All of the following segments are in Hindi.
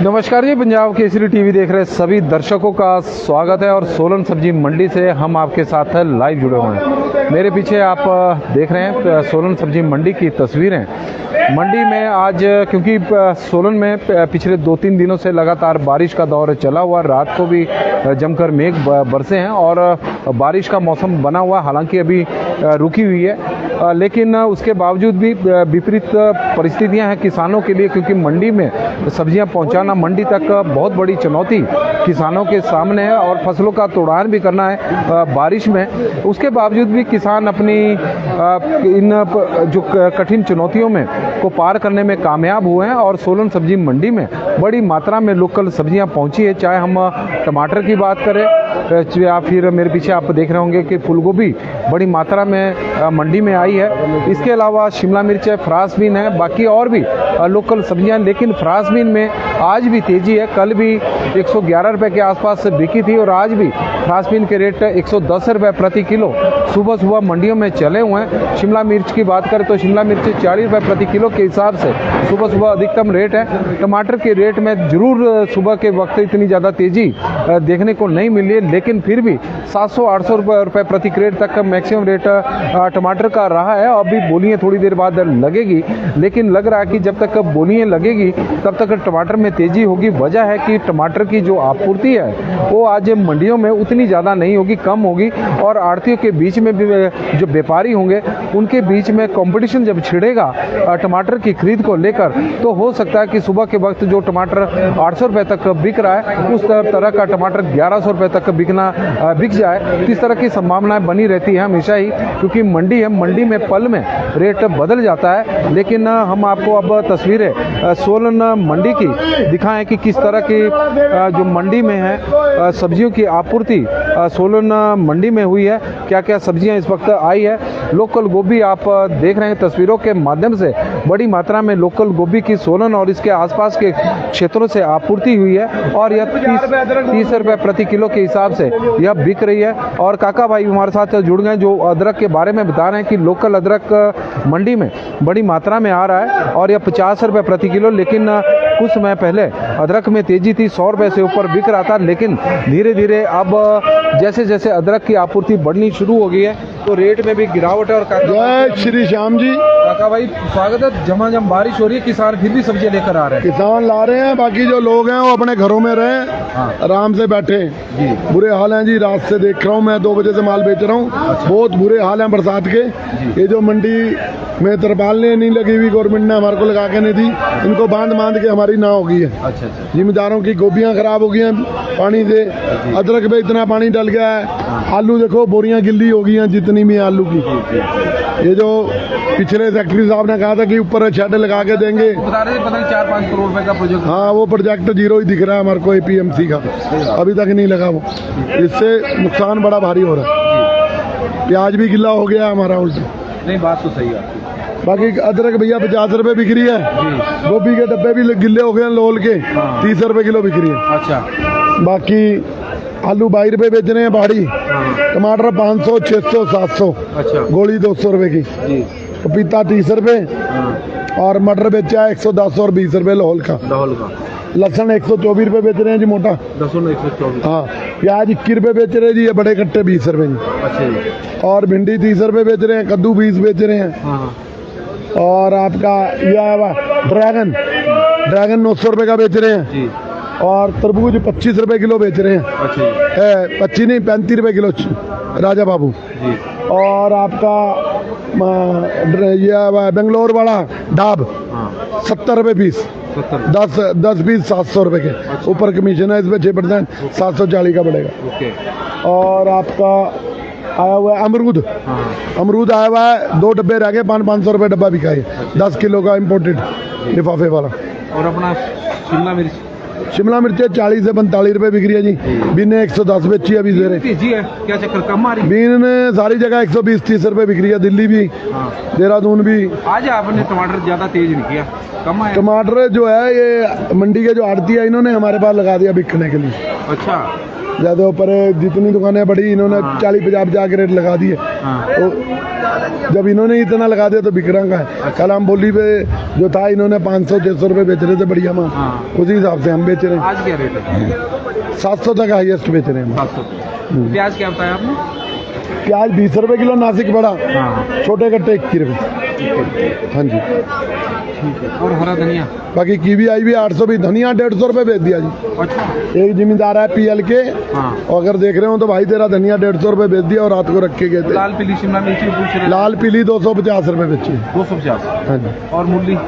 नमस्कार जी, पंजाब केसरी टीवी देख रहे सभी दर्शकों का स्वागत है। और सोलन सब्जी मंडी से हम आपके साथ लाइव जुड़े हुए हैं। मेरे पीछे आप देख रहे हैं सोलन सब्जी मंडी की तस्वीरें। मंडी में आज क्योंकि सोलन में पिछले 2-3 दिनों से लगातार बारिश का दौर चला हुआ, रात को भी जमकर मेघ बरसे हैं और बारिश का मौसम बना हुआ, हालांकि अभी रुकी हुई है, लेकिन उसके बावजूद भी विपरीत परिस्थितियां हैं किसानों के लिए, क्योंकि मंडी में सब्जियां पहुंचाना मंडी तक बहुत बड़ी चुनौती किसानों के सामने है और फसलों का तोड़ान भी करना है बारिश में। उसके बावजूद भी किसान अपनी इन जो कठिन चुनौतियों में को पार करने में कामयाब हुए हैं और सोलन सब्जी मंडी में बड़ी मात्रा में लोकल सब्जियां पहुंची है। चाहे हम टमाटर की बात करें या फिर मेरे पीछे आप देख रहे होंगे कि फूलगोभी बड़ी मात्रा में मंडी में आई है। इसके अलावा शिमला मिर्च है, फ्रांसबीन है, बाकी और भी लोकल सब्जियां। लेकिन फ्रांसबीन में आज भी तेजी है। कल भी 111 रुपये के आसपास बिकी थी और आज भी फ्रांसबीन के रेट 110 रुपये प्रति किलो सुबह सुबह मंडियों में चले हुए हैं। शिमला मिर्च की बात करें तो शिमला मिर्च 40 रुपये प्रति किलो के हिसाब से सुबह सुबह अधिकतम रेट है। टमाटर के रेट में जरूर सुबह के वक्त इतनी ज़्यादा तेज़ी देखने को नहीं मिली है, लेकिन फिर भी 700-800 रुपये प्रति क्रेट तक का मैक्सिमम रेट टमाटर का रहा है। अभी बोलियाँ थोड़ी देर बाद लगेगी, लेकिन लग रहा है कि जब तक बोलियाँ लगेगी तब तक टमाटर में तेज़ी होगी। वजह है कि टमाटर की जो आपूर्ति है वो आज मंडियों में उतनी ज़्यादा नहीं होगी, कम होगी, और आढ़तियों के बीच में भी जो व्यापारी होंगे उनके बीच में कंपटीशन जब छिड़ेगा टमाटर की खरीद को लेकर, तो हो सकता है कि सुबह के वक्त जो टमाटर 800 रुपये तक बिक रहा है उस तरह का टमाटर 1100 रुपये तक बिक जाए। इस तरह की संभावनाएं बनी रहती है हमेशा ही, क्योंकि मंडी है, मंडी में पल में रेट बदल जाता है। लेकिन हम आपको अब तस्वीरें सोलन मंडी की दिखाएं कि किस तरह की जो मंडी में है सब्जियों की आपूर्ति सोलन मंडी में हुई है, क्या क्या सब्जियां इस वक्त आई है। लोकल गोभी आप देख रहे हैं तस्वीरों के माध्यम से, बड़ी मात्रा में लोकल गोभी की सोलन और इसके आसपास के क्षेत्रों से आपूर्ति हुई है और यह 30 रुपये प्रति किलो के हिसाब से यह बिक रही है। और काका भाई हमारे साथ जुड़ गए जो अदरक के बारे में बता रहे हैं कि लोकल अदरक मंडी में बड़ी मात्रा में आ रहा है और यह 50 रुपये प्रति किलो, लेकिन कुछ समय पहले अदरक में तेजी थी, 100 रुपये से ऊपर बिक रहा था, लेकिन धीरे धीरे अब जैसे जैसे अदरक की आपूर्ति बढ़नी शुरू हो गई है तो रेट में भी गिरावट है। और जय श्री श्याम जी। काका भाई स्वागत है। झमाझम बारिश हो रही है, किसान फिर भी सब्जियां लेकर आ रहे हैं। किसान ला रहे हैं, बाकी जो लोग हैं वो अपने घरों में रहे, आराम से बैठे जी। बुरे हाल हैं जी, रात से देख रहा हूँ मैं, 2 बजे से माल बेच रहा हूँ। बहुत बुरे हाल हैं बरसात के। ये जो मंडी में तरपाल नहीं लगी हुई, गवर्नमेंट ने हमारे को लगा के नहीं दी, इनको बांध के हमारी ना हो गई है। अच्छा। जिम्मेदारों की गोभियाँ खराब हो गई हैं पानी से, अदरक में इतना पानी डल गया है, आलू देखो बोरियां गिल्ली हो गई हैं जितनी भी आलू की। ये जो पिछले सेक्रेटरी साहब ने कहा था कि ऊपर शेड लगा के देंगे, बता रहे पता नहीं 4-5 करोड़ रुपए का प्रोजेक्ट। हाँ, वो प्रोजेक्ट जीरो ही दिख रहा है हमारे को APMC का, अभी तक नहीं लगा वो। इससे नुकसान बड़ा भारी हो रहा है। प्याज भी गिल्ला हो गया हमारा उल्टा। नहीं, बात तो सही है। बाकी अदरक भैया 50 रुपए बिक रही है, गोभी के डब्बे भी गिल्ले हो गए हैं लोल के, 30 रुपए किलो बिक रही है। अच्छा। बाकी आलू 22 रुपए बेच रहे हैं पहाड़ी, टमाटर 500, 600, 700, अच्छा, गोली 200 रुपए की, पपीता 30 रुपए, और मटर बेचा है 110 और 20 रुपए लाहौल का। लहसुन 124 रुपए बेच रहे हैं जी मोटा, लहसुन 124। हाँ, प्याज 21 रुपए बेच रहे हैं जी, ये बड़े कट्टे 20 रुपए जी। अच्छा। और भिंडी 30 रुपए बेच रहे हैं, कद्दू 20 बेच रहे हैं। और आपका यह ड्रैगन 900 रुपए का बेच रहे हैं जी। और तरबूज 25 रुपए किलो बेच रहे हैं। अच्छा। 25 नहीं, 35 रुपए किलो राजा बाबू जी। और आपका यह बेंगलोर वाला ढाब 70 रुपए पीस, 10 पीस 700 रुपए के। ऊपर कमीशन है इस पर 6%, 740 का पड़ेगा। और आपका आया हुआ है अमरूद आया हुआ है, 2 डब्बे रह गए, 500 रुपए डब्बा बिका है, 10 किलो का इम्पोर्टेड लिफाफे वाला। और अपना शिमला मिर्च 40 से 45 रुपए बिक रही है जी। बीन ने 110 बेची अभी दे रहे है, क्या चक्कर कम आ रही? बीन ने सारी जगह 120-30 रुपए बिक रही है, दिल्ली भी, देहरादून भी। आज आपने टमाटर ज्यादा तेज नहीं किया, कम आया टमाटर जो है। ये मंडी के जो आड़ती है इन्होंने हमारे पास लगा दिया बिकने के लिए। अच्छा। ज्यादा ऊपर जितनी दुकानें बड़ी इन्होंने 40-50 के रेट लगा दिए। तो जब इन्होंने इतना लगा दिया तो बिक रहा का है। कल हम बोली पे जो था इन्होंने 500-600 रुपये बेच रहे थे बढ़िया माल, उसी हिसाब से हम बेच रहे हैं। आज क्या रेट है? 700 तक हाईएस्ट बेच रहे हैं। 700। प्याज क्या बताया आपने? प्याज 20 रुपये किलो नासिक बड़ा, छोटे कट्टे 21 रुपये। हाँ जी। ठीक है। और हरा धनिया? बाकी कीवी आई भी 800 भी, धनिया 150 रुपये बेच दिया जी। अच्छा। एक जिम्मेदार है PL के, और अगर देख रहे हो तो भाई तेरा धनिया 150 रुपये बेच दिया और रात को रख के गए थे। लाल पीली शिमला मिर्च पूछ रहे? लाल पीली 250 रुपये बेची। 250? हाँ जी। और मूली?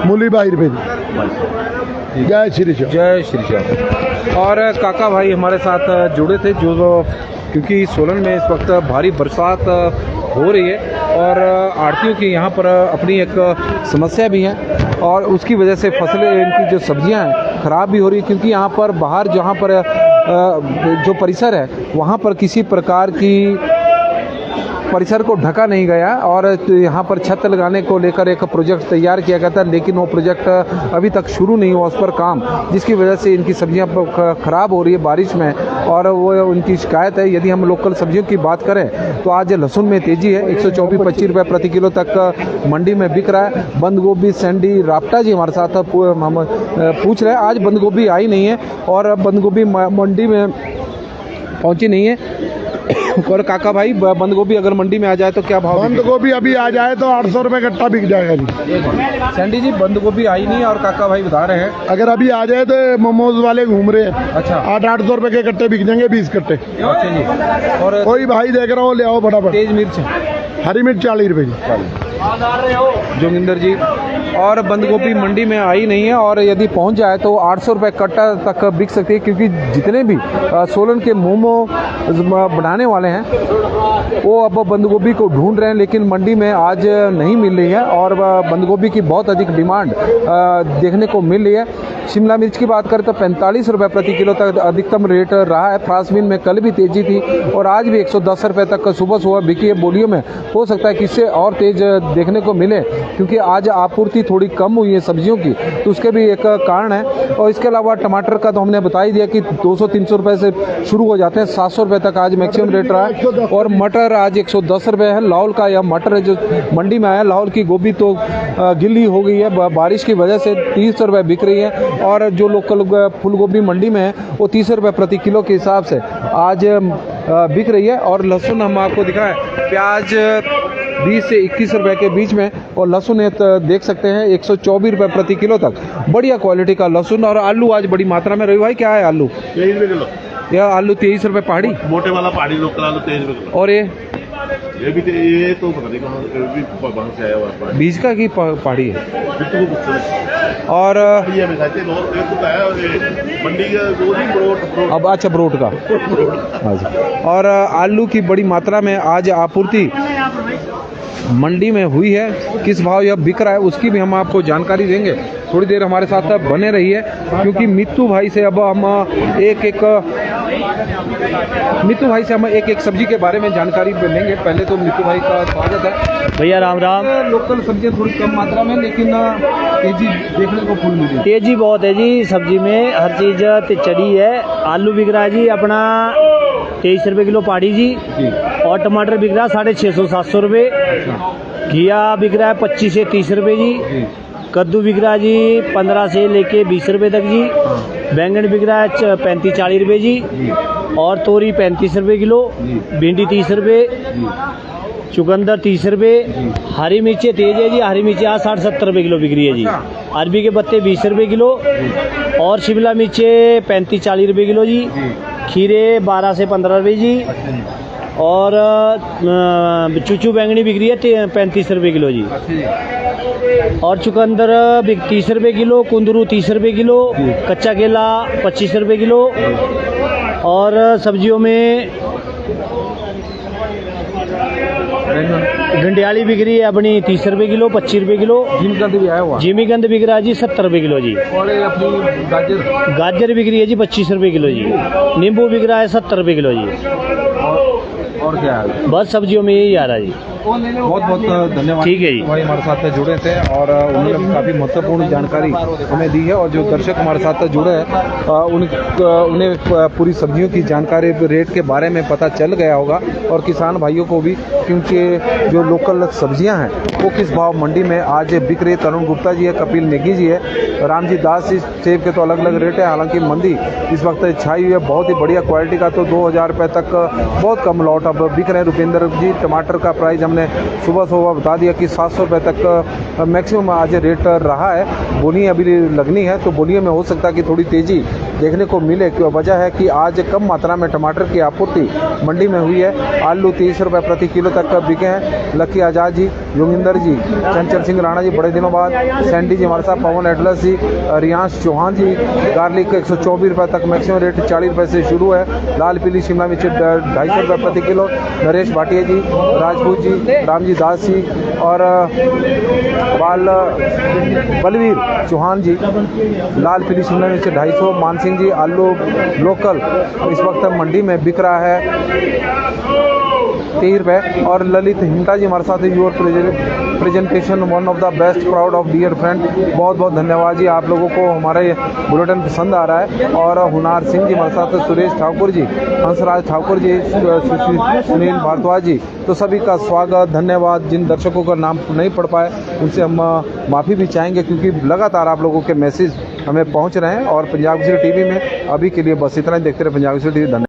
मूली 22 रुपये जी। जय श्री श्याम। जय श्री श्याम। और काका भाई हमारे साथ जुड़े थे, जो क्योंकि सोलन में इस वक्त भारी बरसात हो रही है और आड़तियों की यहाँ पर अपनी एक समस्या भी है और उसकी वजह से फसलें, इनकी जो सब्जियां हैं ख़राब भी हो रही है, क्योंकि यहाँ पर बाहर जहाँ पर जो परिसर है वहाँ पर किसी प्रकार की परिसर को ढका नहीं गया और यहाँ पर छत लगाने को लेकर एक प्रोजेक्ट तैयार किया गया था, लेकिन वो प्रोजेक्ट अभी तक शुरू नहीं हुआ उस पर काम, जिसकी वजह से इनकी सब्जियाँ ख़राब हो रही है बारिश में और वो उनकी शिकायत है। यदि हम लोकल सब्जियों की बात करें तो आज लहसुन में तेज़ी है, 124-25 रुपये प्रति किलो तक मंडी में बिक रहा है। बंद गोभी, सैंडी, राप्टा जी हमारे साथ हम पूछ रहे हैं। आज बंद गोभी आई नहीं है और बंद गोभी मंडी में पहुँची नहीं है। और काका भाई बंद गोभी अगर मंडी में आ जाए तो क्या भाव? बंद गोभी अभी आ जाए तो 800 रुपये कट्टा बिक जाएगा जी। सैंडी जी बंद गोभी आई नहीं और काका भाई बता रहे हैं अगर अभी आ जाए तो मोमोज वाले घूम रहे हैं। अच्छा। 800 रुपये के कट्टे बिक जाएंगे, 20 कट्टे। अच्छा जी। और कोई भाई देख रहा हो ले आओ फटाफट। तेज मिर्च? हरी मिर्च 40 रुपये जी। जोगिंदर जी, और बंद गोभी मंडी में आई नहीं है और यदि पहुंच जाए तो 800 रुपये कट्टा तक बिक सकती है, क्योंकि जितने भी सोलन के मोमो बनाने वाले हैं वो अब बंद गोभी को ढूंढ रहे हैं, लेकिन मंडी में आज नहीं मिल रही है और बंद गोभी की बहुत अधिक डिमांड देखने को मिल रही है। शिमला मिर्च की बात करें तो 45 रुपये प्रति किलो तक अधिकतम रेट रहा है। फ्रांसबीन में कल भी तेजी थी और आज भी 110 रुपये तक सुबह बिकी है। बोलियों में हो सकता है कि इससे और तेज देखने को मिले, क्योंकि आज आपूर्ति थोड़ी कम हुई है सब्जियों की, तो उसके भी एक कारण है। और इसके अलावा टमाटर का तो हमने बता ही दिया कि 200-300 रुपये से शुरू हो जाते हैं, 700 रुपये तक आज मैक्सिमम रेट रहा है। और मटर आज 110 रुपये है। लाहौल का यह मटर है जो मंडी में आया। लाहौल की गोभी तो गिल्ली हो गई है, बारिश की वजह से 30 रुपये बिक रही है और जो लोकल फूल गोभी मंडी में है वो 30 रुपये प्रति किलो के हिसाब से आज बिक रही है। और लहसुन हम आपको दिखाएं, प्याज 20 से 21 रुपये के बीच में और लहसुन देख सकते हैं 124 रुपये प्रति किलो तक, बढ़िया क्वालिटी का लहसुन। और आलू आज बड़ी मात्रा में रही। भाई क्या है आलू? 23 रुपये किलो। यह आलू 23 रुपये पहाड़ी, मोटे वाला पहाड़ी लोकल आलू 23 रुपये किलो। और ये तो पता नहीं कहाँ से आया हुआ है। बीज का की पहाड़ी है? बिट्टू को पूछो। और मंडी का अब अच्छा ब्रोड का। हाँ जी। और आलू की बड़ी मात्रा में आज आपूर्ति मंडी में हुई है। किस भाव यह बिक रहा है उसकी भी हम आपको जानकारी देंगे। थोड़ी देर हमारे साथ बने रहिए, क्योंकि मित्तू भाई से अब हम एक एक सब्जी के बारे में जानकारी लेंगे। पहले तो मित्तू भाई का स्वागत है भैया। राम राम। लोकल सब्जियां थोड़ी कम मात्रा में, लेकिन तेजी देखने को फूल मिली। तेजी बहुत है जी सब्जी में, हर चीज चढ़ी है। आलू बिक रहा है जी अपना 23 रुपये किलो पहाड़ी जी, और टमाटर बिक रहा है 650-700 रुपये। घिया बिक रहा है 25 से 30 रुपये जी। कद्दू बिक रहा है जी 15 से लेके 20 रुपये तक जी। बैंगन बिक रहा है 35-40 रुपये जी, और तोरी 35 रुपये किलो। भिंडी 30 रुपये, चुकंदर 30 रुपये। हरी मिर्चें तेज है जी, हरी मिर्चें आज 60-70 रुपये किलो बिक रही है जी। अरबी के पत्ते 20 रुपये किलो, और शिमला मिर्चें 35-40 रुपये किलो जी। खीरे 12 से 15 रुपये जी, और चूचू बैंगनी बिक रही है 35 रुपये किलो जी। और चुकंदर 30 रुपये किलो, कुंदरू 30 रुपये किलो, कच्चा केला 25 रुपये किलो। और सब्जियों में गंडियाली बिक रही है अपनी 30 रुपये किलो, 25 रुपये किलो। जिमीकंद भी आया हुआ? जिमीकंद बिक रहा है जी 70 रुपये किलो जी। और ये अपनी गाजर बिक रही है जी 25 रुपये किलो जी। नींबू बिक रहा है 70 रुपये किलो जी। और क्या है? बस सब्जियों में यही आ रहा है जी। बहुत बहुत धन्यवाद। ठीक है जी। भाई हमारे साथ जुड़े थे और उन्होंने काफ़ी महत्वपूर्ण जानकारी हमें दी है, और जो दर्शक हमारे साथ जुड़े हैं उन्हें पूरी सब्जियों की जानकारी, रेट के बारे में पता चल गया होगा, और किसान भाइयों को भी, क्योंकि जो लोकल सब्जियां हैं वो किस भाव मंडी में आज बिक रही। तरुण गुप्ता जी है, कपिल नेगी जी है, रामजी दास जी। सेब के तो अलग अलग रेट है, हालांकि मंदी इस वक्त छाई हुई है बहुत ही बढ़िया क्वालिटी का, तो 2000 रुपये तक बहुत कम लॉट अब बिक रहे हैं। रुपेंद्र जी, टमाटर का प्राइस हमने सुबह बता दिया कि 700 रुपये तक मैक्सिमम आज रेट रहा है। बोली अभी लगनी है, तो बोलियों में हो सकता है कि थोड़ी तेज़ी देखने को मिले, क्यों वजह है कि आज कम मात्रा में टमाटर की आपूर्ति मंडी में हुई है। आलू 30 रुपये प्रति किलो तक बिके हैं। लकी आज़ाद जी, योगिंदर जी, चंचल सिंह राणा जी बड़े दिनों बाद, सैंडी जी हमारे साथ, पवन एटलस जी, रियांश चौहान जी। गार्लिक 124 रुपये तक मैक्सिमम रेट 40 रुपये से शुरू है। लाल पीली शिमला मिर्च 250 रुपये प्रति किलो। नरेश भाटिया जी, राजपूत जी, रामजी दास जी और बलवीर चौहान जी। लाल पीली शिमला मिर्च 250। मान सिंह जी, आलू लोकल इस वक्त मंडी में बिक रहा है 30 रुपये। और ललित हिंटा जी हमारे साथ, your presentation one of the best, proud of dear friend. बहुत बहुत धन्यवाद जी, आप लोगों को हमारे बुलेटिन पसंद आ रहा है। और हुनार सिंह जी हमारे साथ, सुरेश ठाकुर जी, हंसराज ठाकुर जी, सुनील भारद्वाज जी, तो सभी का स्वागत, धन्यवाद। जिन दर्शकों का नाम नहीं पढ़ पाए उनसे हम माफ़ी भी चाहेंगे, क्योंकि लगातार आप लोगों के मैसेज हमें पहुंच रहे हैं। और पंजाब केसरी टीवी में अभी के लिए बस इतना ही। देखते रहे पंजाब केसरी टीवी। धन्यवाद।